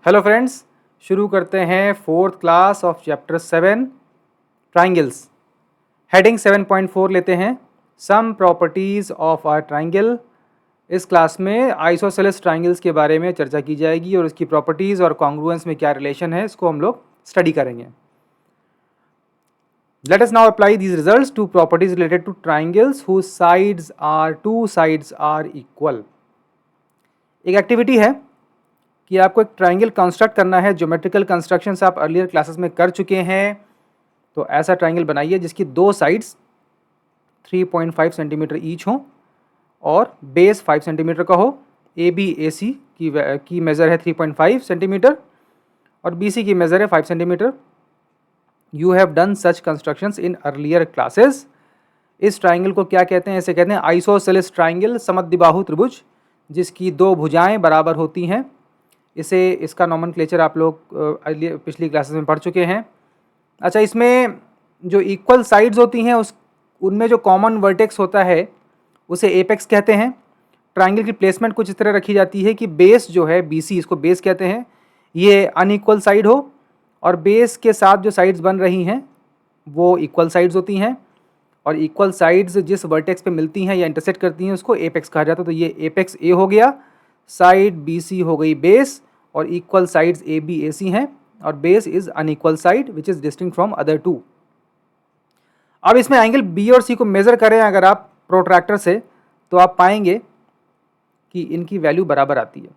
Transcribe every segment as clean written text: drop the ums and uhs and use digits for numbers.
Hello friends, शुरू करते हैं fourth class of chapter 7 triangles. Heading 7.4 लेते हैं, सम प्रॉपर्टीज़ ऑफ आर ट्राइंगल। इस क्लास में आइसोसेलेस ट्राइंगल्स के बारे में चर्चा की जाएगी और इसकी प्रॉपर्टीज़ और कॉन्ग्रुएंस में क्या रिलेशन है इसको हम लोग स्टडी करेंगे। Let us now apply these results to properties related to triangles whose sides are two sides are equal. एक एक्टिविटी है कि आपको एक ट्राइंगल कंस्ट्रक्ट करना है। ज्योमेट्रिकल कंस्ट्रक्शंस आप अर्लियर क्लासेस में कर चुके हैं। तो ऐसा ट्राइंगल बनाइए जिसकी दो साइड्स 3.5 सेंटीमीटर ईच हों और बेस 5 सेंटीमीटर का हो। ए बी ए सी की मेज़र है 3.5 सेंटीमीटर और बी सी की मेज़र है 5 centimetre. You have done such constructions in earlier classes. इस ट्राइंगल को क्या कहते हैं? इसे कहते हैं आइसोसेलेस ट्राइंगल, समद्विबाहु त्रिभुज जिसकी दो भुजाएं बराबर होती हैं। इसका नॉमेनक्लेचर आप लोग पिछली क्लासेस में पढ़ चुके हैं। अच्छा, इसमें जो इक्वल साइड्स होती हैं उनमें जो कॉमन वर्टेक्स होता है उसे एपेक्स कहते हैं। ट्राइंगल की प्लेसमेंट कुछ इस तरह रखी जाती है कि बेस जो है BC, इसको बेस कहते हैं, ये अनइक्वल साइड हो और बेस के साथ जो साइड्स बन रही हैं वो इक्वल साइड्स होती हैं और इक्वल साइड्स जिस वर्टेक्स पे मिलती हैं या इंटरसेक्ट करती हैं उसको एपेक्स कहा जाता है। तो ये एपेक्स A हो गया, साइड BC हो गई बेस और इक्वल साइड्स AB AC हैं और base is unequal side which is distinct from other two. अब इसमें एंगल B और C को मेज़र करें अगर आप प्रोट्रैक्टर से तो आप पाएंगे कि इनकी वैल्यू बराबर आती है।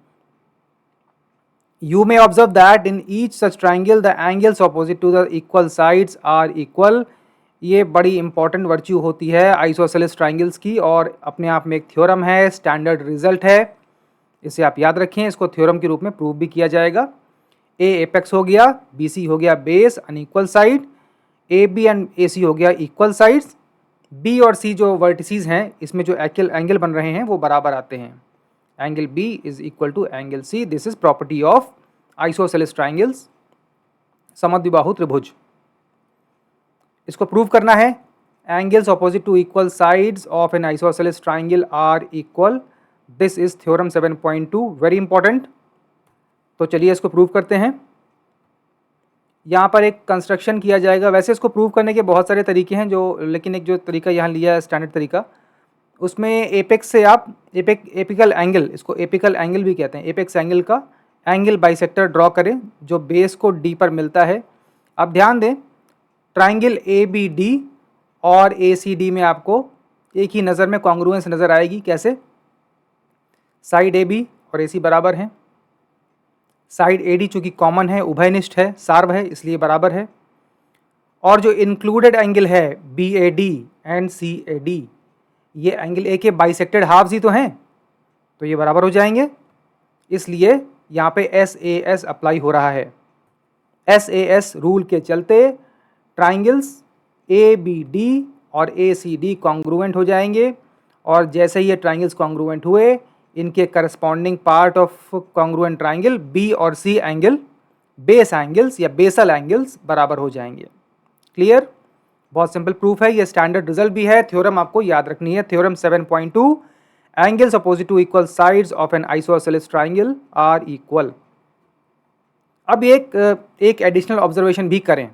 You may observe that in each such triangle the angles opposite to the equal sides are equal. ये बड़ी इंपॉर्टेंट वर्च्यू होती है आइसोसेलेस ट्राइंगल्स की और अपने आप में एक थ्योरम है, स्टैंडर्ड रिजल्ट है। इसे आप याद रखें, इसको थ्योरम के रूप में प्रूव भी किया जाएगा। ए एपेक्स हो गया, BC हो गया base unequal side, AB and AC हो गया इक्वल साइड्स। B और C जो वर्टिसेस हैं इसमें जो एंगल बन रहे हैं वो बराबर आते हैं। Angle B is equal to angle C। This is property of isosceles triangles, समद्विबाहु त्रिभुज। इसको प्रूव करना है। Angles opposite to equal sides of an isosceles triangle are equal. This is theorem 7.2, very important. तो चलिए इसको प्रूव करते हैं। यहाँ पर एक कंस्ट्रक्शन किया जाएगा। वैसे इसको प्रूव करने के बहुत सारे तरीके हैं लेकिन एक जो तरीका यहाँ लिया है स्टैंडर्ड तरीका, उसमें एपेक्स से आप एपिकल एंगल, इसको एपिकल एंगल भी कहते हैं, एपेक्स एंगल का एंगल बाइसेक्टर ड्रॉ करें जो बेस को D पर मिलता है। अब ध्यान दें, ट्राइंगल ABD और ACD में आपको एक ही नज़र में कॉन्ग्रुएंस नज़र आएगी। कैसे? साइड AB और AC बराबर हैं। साइड AD चूँकि कॉमन है, उभयनिष्ठ है, सार्व है, इसलिए बराबर है। और जो इंक्लूडेड एंगल है BAD एंड CAD, ये एंगल A के बाइसेक्टेड हाफ्स ही तो हैं, तो ये बराबर हो जाएंगे। इसलिए यहाँ पे SAS अप्लाई हो रहा है। SAS रूल के चलते ट्राइंगल्स ABD और ACD कॉन्ग्रुएंट हो जाएंगे और जैसे ही ये ट्राइंगल्स कॉन्ग्रुएंट हुए इनके corresponding part of congruent triangle B और C एंगल, बेस एंगल्स या बेसल एंगल्स बराबर हो जाएंगे। क्लियर? बहुत सिंपल प्रूफ है, ये स्टैंडर्ड रिजल्ट भी है। थ्योरम आपको याद रखनी है, theorem 7.2, angles opposite to equal sides of an isosceles triangle are equal. अब एक एडिशनल ऑब्जर्वेशन भी करें।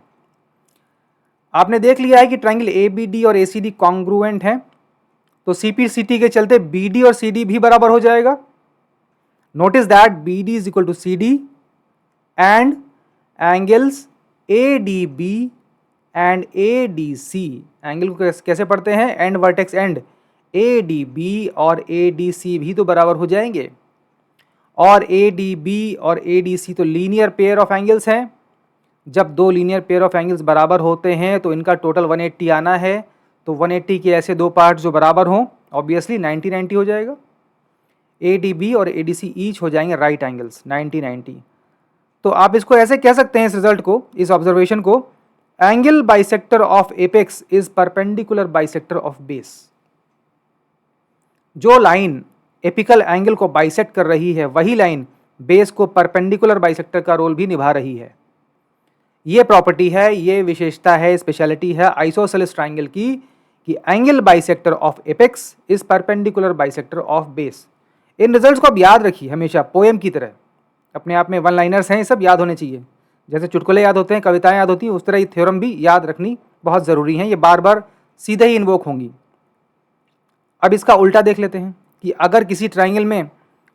आपने देख लिया है कि ट्राइंगल ABD और ACD कॉन्ग्रुएंट हैं, तो CPCT के चलते BD और CD भी बराबर हो जाएगा। Notice that BD is equal to CD and angles ADB and ADC, angle को कैसे पढ़ते हैं? एंड वर्टेक्स एंड, ADB और ADC भी तो बराबर हो जाएंगे। और ADB और ADC तो लीनियर पेयर ऑफ एंगल्स हैं। जब दो लीनियर पेयर ऑफ एंगल्स बराबर होते हैं तो इनका टोटल 180 आना है। तो 180 के ऐसे दो पार्ट्स जो बराबर हों, ऑब्वियसली 90-90 हो जाएगा। ADB और ADC ईच हो जाएंगे राइट एंगल्स, 90-90। तो आप इसको ऐसे कह सकते हैं, इस रिजल्ट को, इस ऑब्जर्वेशन को, angle bisector of apex is perpendicular bisector of base. जो लाइन एपिकल एंगल को बाइसेक्ट कर रही है वही लाइन बेस को परपेंडिकुलर बाइसेक्टर का रोल भी निभा रही है। ये प्रॉपर्टी है, ये विशेषता है, स्पेशलिटी है आइसोसेलेस ट्राइंगल की कि angle bisector of apex is perpendicular bisector of base. In results को आप याद रखिए हमेशा पोएम की तरह। अपने आप में वन लाइनर्स हैं, ये सब याद होने चाहिए। जैसे चुटकुले याद होते हैं, कविताएं याद होती हैं, उस तरह ये थ्योरम भी याद रखनी बहुत ज़रूरी है। ये बार बार सीधे ही इन्वोक होंगी। अब इसका उल्टा देख लेते हैं कि अगर किसी ट्राइंगल में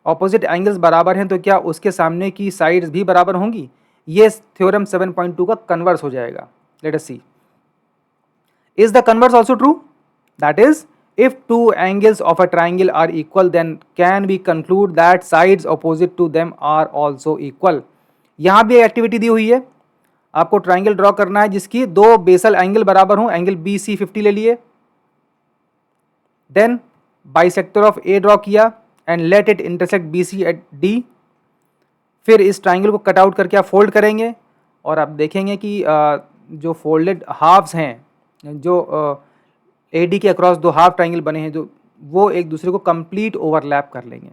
ऑपोजिट एंगल्स बराबर हैं तो क्या उसके सामने की साइड्स भी बराबर होंगी? ये थ्योरम 7.2 का कन्वर्स हो जाएगा। Let us see, is the converse also true? That is, if two angles of a triangle are equal then can we conclude that sides opposite to them are also equal? यहाँ भी activity दी हुई है, आपको triangle draw करना है जिसकी दो basal angle बराबर हों, एंगल बी सी 50 ले लिए, then bisector of A draw किया and let it intersect B C at D. फिर इस ट्राइंगल को कट आउट करके आप फोल्ड करेंगे और आप देखेंगे कि जो फोल्डेड हाफ्स हैं, जो ए डी के अक्रॉस दो हाफ ट्राइंगल बने हैं, जो वो एक दूसरे को कंप्लीट ओवरलैप कर लेंगे।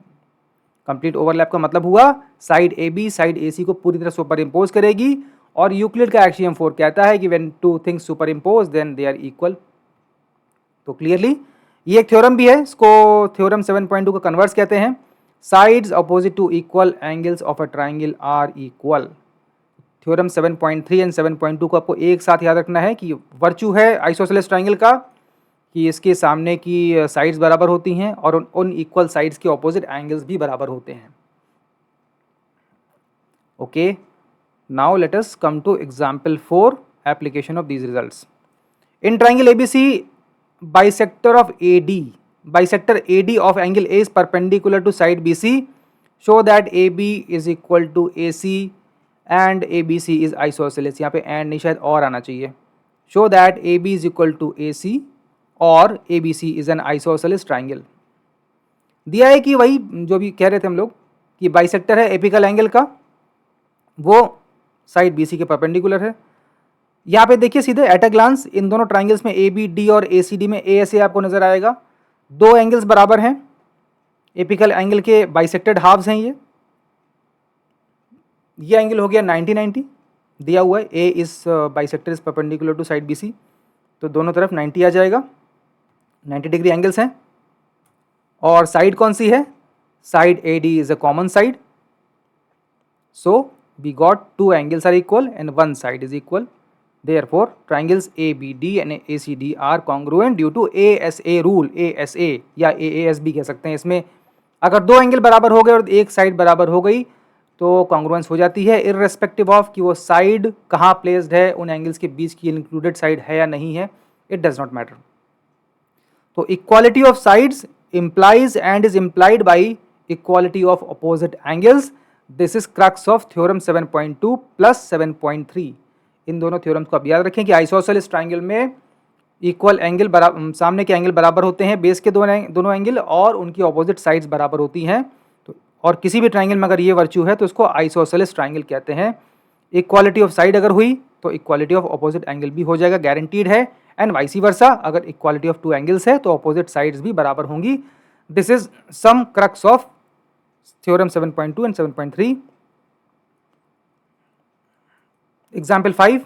कंप्लीट ओवरलैप का मतलब हुआ साइड ए बी साइड ए सी को पूरी तरह सुपर इम्पोज करेगी, और यूक्लिड का एक्सियम 4 कहता है कि when two things super impose then they are equal. तो क्लियरली ये एक थ्योरम भी है, इसको थ्योरम 7.2 का कन्वर्स कहते हैं। Sides opposite to equal angles of a triangle are equal. Theorem 7.3 and 7.2 को आपको एक साथ याद रखना है कि वर्चू है आइसोसेलेस ट्राइंगल का कि इसके सामने की साइड्स बराबर होती हैं और उन इक्वल साइड्स के ऑपोजिट एंगल्स भी बराबर होते हैं। Okay, now let us come two example 4, application of these results. In triangle ABC, bisector of AD of angle A is perpendicular to side BC. Show that AB is equal to AC and ABC is isosceles. यहाँ पे and नहीं, शायद और आना चाहिए। Show that AB is equal to AC और ABC is an isosceles triangle। दिया है कि वही जो भी कह रहे थे हम लोग कि बाइसेक्टर है एपिकल एंगल का, वो साइड BC के परपेंडिकुलर है। यहाँ पे देखिए सीधे एट अ ग्लांस इन दोनों ट्राइंगल्स में ABD और ACD में ASA आपको नजर आएगा। दो एंगल्स बराबर हैं, एपिकल एंगल के बाइसेक्टेड हाफ्स हैं। ये एंगल हो गया 90-90 दिया हुआ है, A is bisector is perpendicular to side BC, तो दोनों तरफ 90 आ जाएगा, 90 डिग्री एंगल्स हैं। और साइड कौन सी है? Side AD is a common side, so we got two angles are equal and one side is equal. Therefore, triangles ABD and ACD are congruent due to ASA rule, ASA या AAS भी कह सकते हैं। इसमें अगर दो angle बराबर हो गए और एक साइड बराबर हो गई तो कॉन्ग्रुएंस हो जाती है, इररेस्पेक्टिव ऑफ कि वो साइड कहाँ प्लेस्ड है, उन एंगल्स के बीच की इंक्लूडेड साइड है या नहीं है, इट डज नॉट मैटर। तो equality of sides implies and is implied by equality of opposite angles. This is crux of theorem 7.2 plus 7.3। इन दोनों थ्योरम्स को आप याद रखें कि आइसोसेलेस ट्राइंगल में इक्वल एंगल सामने के एंगल बराबर होते हैं, बेस के दोनों एंगल, और उनकी ऑपोजिट साइड्स बराबर होती हैं। तो और किसी भी ट्राइंगल में अगर ये वर्च्यू है तो इसको आइसोसेलेस ट्राइंगल कहते हैं। इक्वालिटी ऑफ साइड अगर हुई तो इक्वालिटी ऑफ ऑपोजिट एंगल भी हो जाएगा, गारंटीड है। एंड वाइसी वर्सा, अगर इक्वालिटी ऑफ टू एंगल्स है तो ऑपोजिट साइड्स भी बराबर होंगी। This is some crux of theorem 7.2 and 7.3। Example 5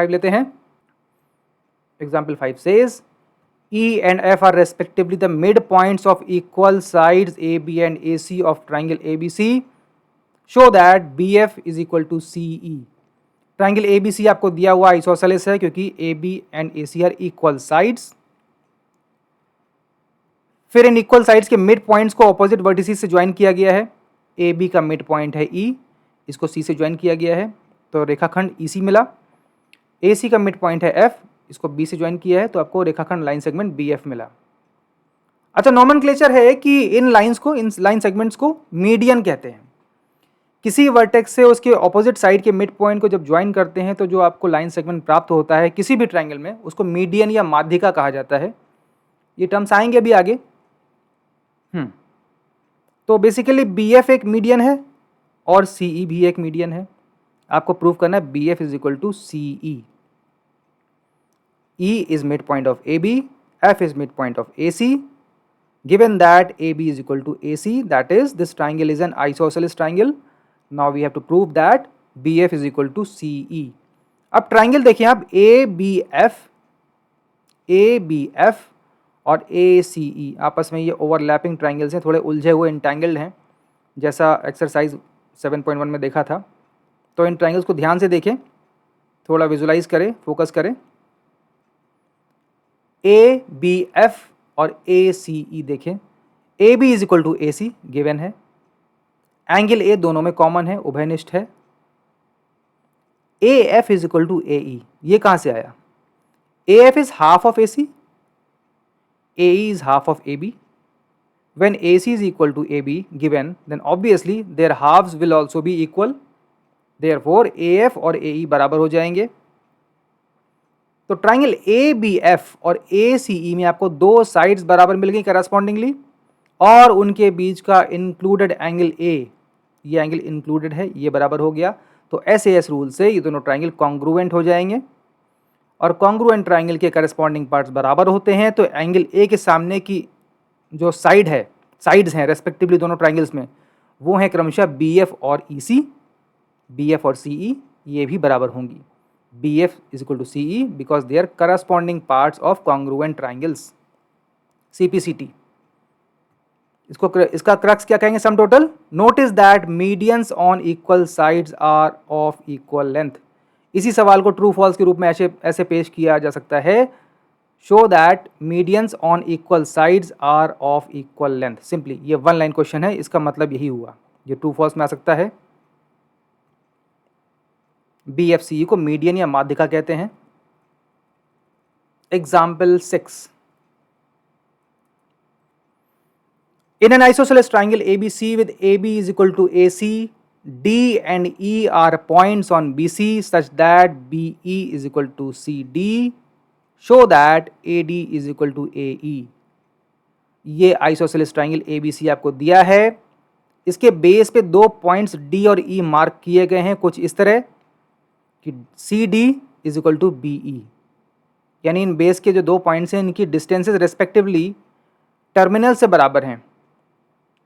लेते हैं। Example 5 says E and F are respectively the midpoints of equal sides AB and AC of triangle ABC. Show that BF is equal to CE. Triangle ABC आपको दिया हुआ isosceles है क्योंकि AB and AC are equal sides। फिर in equal sides के mid points को opposite vertices से join किया गया है। AB का मिड पॉइंट है E, इसको C से ज्वाइन किया गया है तो रेखाखंड EC मिला। AC का मिड पॉइंट है F, इसको B से ज्वाइन किया है तो आपको रेखाखंड लाइन सेगमेंट BF मिला। अच्छा, नॉमेनक्लेचर है कि इन लाइन सेगमेंट्स को मीडियन कहते हैं। किसी वर्टेक्स से उसके ऑपोजिट साइड के मिड पॉइंट को जब ज्वाइन करते हैं तो जो आपको लाइन सेगमेंट प्राप्त होता है किसी भी ट्राइंगल में, उसको मीडियन या माध्यिका कहा जाता है। ये टर्म्स आएंगे अभी आगे। तो बेसिकली BF एक मीडियन है और CE भी एक मीडियन है। आपको प्रूव करना है BF is equal to CE। E is midpoint of AB, F is midpoint of AC. Given that AB is equal to AC, that is this triangle is an isosceles triangle. Now we have to prove that BF is equal to CE. अब triangle देखिए आप ABF और ACE आपस में ये overlapping triangles हैं, थोड़े उलझे हुए इंटैंगल्ड हैं। जैसा एक्सरसाइज 7.1 में देखा था। तो इन ट्राइंगल्स को ध्यान से देखें, थोड़ा विजुलाइज करें, फोकस करें। ए बी एफ और ए सी ई देखें। A B is equal to A C given है, एंगल ए दोनों में कॉमन है, उभयनिष्ठ है। A F is equal to A E, ये कहाँ से आया? A F is half of A C, A E is half of A B. When AC is equal to AB given, then obviously their halves will also be equal. Therefore AF और AE बराबर हो जाएंगे। तो triangle ABF और ACE में आपको दो sides बराबर मिल गई करस्पॉन्डिंगली, और उनके बीच का इंक्लूडेड एंगल A, ये एंगल इंक्लूडेड है, ये बराबर हो गया। तो SAS रूल से ये दोनों ट्राइंगल कॉन्ग्रुएंट हो जाएंगे, और कॉन्ग्रुएंट ट्राइंगल के करस्पॉन्डिंग पार्ट्स बराबर होते हैं। तो एंगल A के सामने की जो साइड्स हैं रेस्पेक्टिवली दोनों ट्राइंगल्स में, वो हैं क्रमशः BF और EC, BF और CE, ये भी बराबर होंगी। BF is equal to CE because they are corresponding parts of congruent triangles, CPCT। इसका क्रक्स क्या कहेंगे? Sum total. Notice that medians on equal sides are of equal length. इसी सवाल को ट्रू फॉल्स के रूप में ऐसे पेश किया जा सकता है, show that medians on equal sides are of equal length। Simply ये वन लाइन क्वेश्चन है, इसका मतलब यही हुआ, ये ट्रू फॉल्स में आ सकता है। BFCE को मीडियन या माध्यिका कहते हैं। Example 6, in an isosceles triangle ABC with AB is equal to AC, D and E are points on BC such that BE is equal to CD, show that AD is equal to AE। ये isosceles triangle ABC आपको दिया है, इसके base पे दो points D और E mark किए गए हैं कुछ इस तरह कि CD is equal to BE, यानी इन बेस के जो दो पॉइंट्स हैं इनकी डिस्टेंसेस रेस्पेक्टिवली टर्मिनल से बराबर हैं।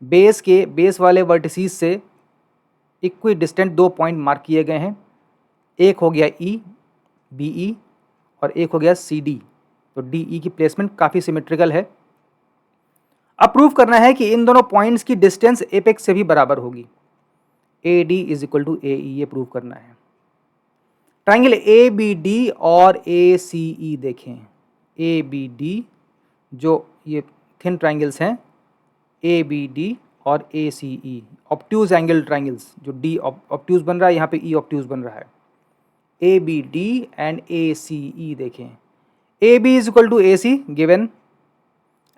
बेस वाले वर्टिसीज से इक्वी डिस्टेंट दो पॉइंट मार्क किए गए हैं, एक हो गया E BE और एक हो गया CD। तो DE की प्लेसमेंट काफ़ी सिमेट्रिकल है। अब प्रूव करना है कि इन दोनों पॉइंट्स की डिस्टेंस एपेक्स से भी बराबर होगी। AD is equal to AE, ये प्रूव करना है। ट्राइंगल ABD और ACE देखें। ABD जो ये थिन ट्राइंगल्स हैं, ABD और ACE ऑब्ट्यूज एंगल ट्राइंगल्स, जो D ऑब्ट्यूज बन रहा है, यहाँ पे E ऑब्ट्यूज बन रहा है। ABD एंड ACE देखें। AB is equal to AC given,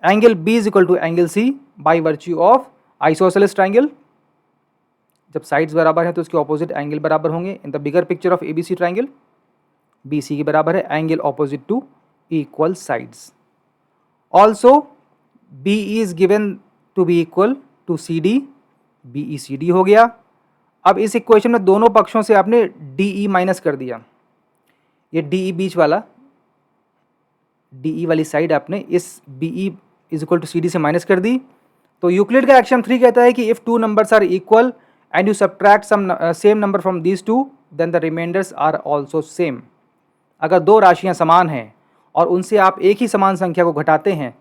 angle B is equal to angle C by virtue of isosceles triangle. जब साइड्स बराबर है तो उसके ऑपोजिट एंगल बराबर होंगे। In the bigger picture of ABC triangle BC के बराबर है angle opposite to equal sides. Also BE is given to be equal to CD, BECD हो गया। अब इस इक्वेशन में दोनों पक्षों से आपने DE माइनस कर दिया, ये DE बीच वाला, DE वाली साइड आपने इस BE is equal to CD से माइनस कर दी। तो यूक्लिड का एक्शन 3 कहता है कि if two numbers are equal and you subtract some same number from these two then the remainders are also same. अगर दो राशियाँ समान हैं और उनसे आप एक ही समान संख्या को घटाते हैं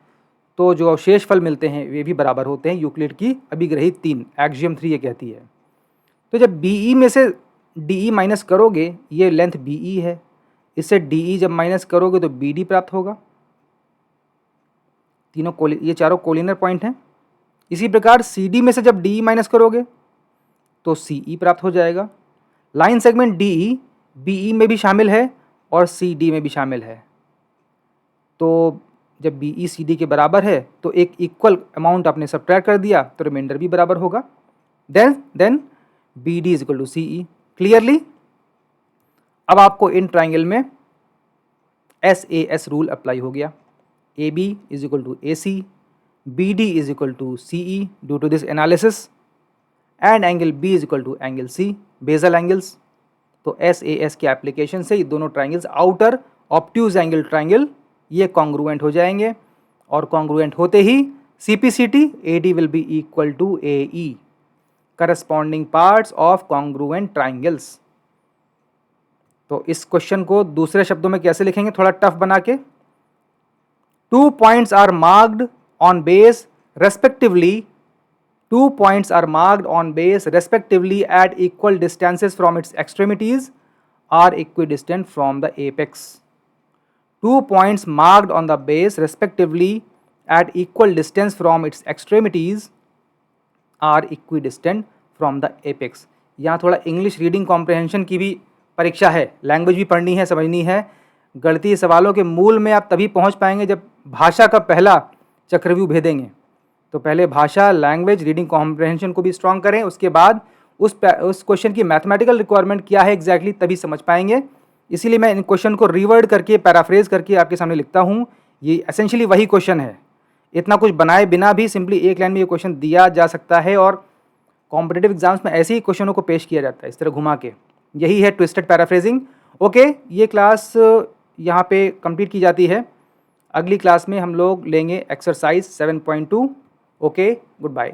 तो जो शेष फल मिलते हैं वे भी बराबर होते हैं। यूक्लिड की अभिग्रहित 3 एक्सियम 3 ये कहती है। तो जब BE में से DE माइनस करोगे, ये लेंथ BE है, इससे DE जब माइनस करोगे तो BD प्राप्त होगा। ये चारों कोलिनर पॉइंट हैं। इसी प्रकार CD में से जब DE माइनस करोगे तो CE प्राप्त हो जाएगा। लाइन सेगमेंट DE BE में भी शामिल है और CD में भी शामिल है। तो जब BE CD के बराबर है तो एक इक्वल अमाउंट आपने सब्ट्रैक्ट कर दिया तो रिमाइंडर भी बराबर होगा। Then BD is equal to CE। Clearly अब आपको इन ट्राइंगल में SAS रूल अप्लाई हो गया। AB is equal to AC, BD is equal to CE due to this analysis, and angle B is equal to angle C, base angles. तो SAS के application से ये दोनों triangles outer obtuse angle triangle ये congruent हो जाएंगे, और congruent होते ही CPCT AD will be equal to AE, corresponding parts of congruent triangles. तो इस क्वेश्चन को दूसरे शब्दों में कैसे लिखेंगे, थोड़ा टफ बना के। 2 points are marked on base respectively 2 points are marked on base respectively at equal distances from its extremities are equidistant from the apex. 2 points marked on the base respectively at equal distance from its extremities are equidistant from the apex. यहाँ थोड़ा English reading comprehension की भी परीक्षा है, language भी पढ़नी है, समझनी है। गणितीय सवालों के मूल में आप तभी पहुँच पाएंगे जब भाषा का पहला चक्रव्यूह भेदेंगे। तो पहले भाषा, लैंग्वेज, रीडिंग कॉम्प्रहेंशन को भी स्ट्रॉन्ग करें, उसके बाद उस क्वेश्चन की मैथमेटिकल रिक्वायरमेंट क्या है एग्जैक्टली तभी समझ पाएंगे। इसीलिए मैं इन क्वेश्चन को रिवर्ड करके पैराफ्रेज करके आपके सामने लिखता हूँ। ये एसेंशियली वही क्वेश्चन है, इतना कुछ बनाए बिना भी सिंपली एक लाइन में ये क्वेश्चन दिया जा सकता है और कॉम्पिटिटिव एग्जाम्स में ऐसे ही क्वेश्चनों को पेश किया जाता है, इस तरह घुमा के। यही है ट्विस्टेड पैराफ्रेजिंग। ओके, ये क्लास यहाँ पे कंप्लीट की जाती है। अगली क्लास में हम लोग लेंगे एक्सरसाइज 7.2। Okay, good bye.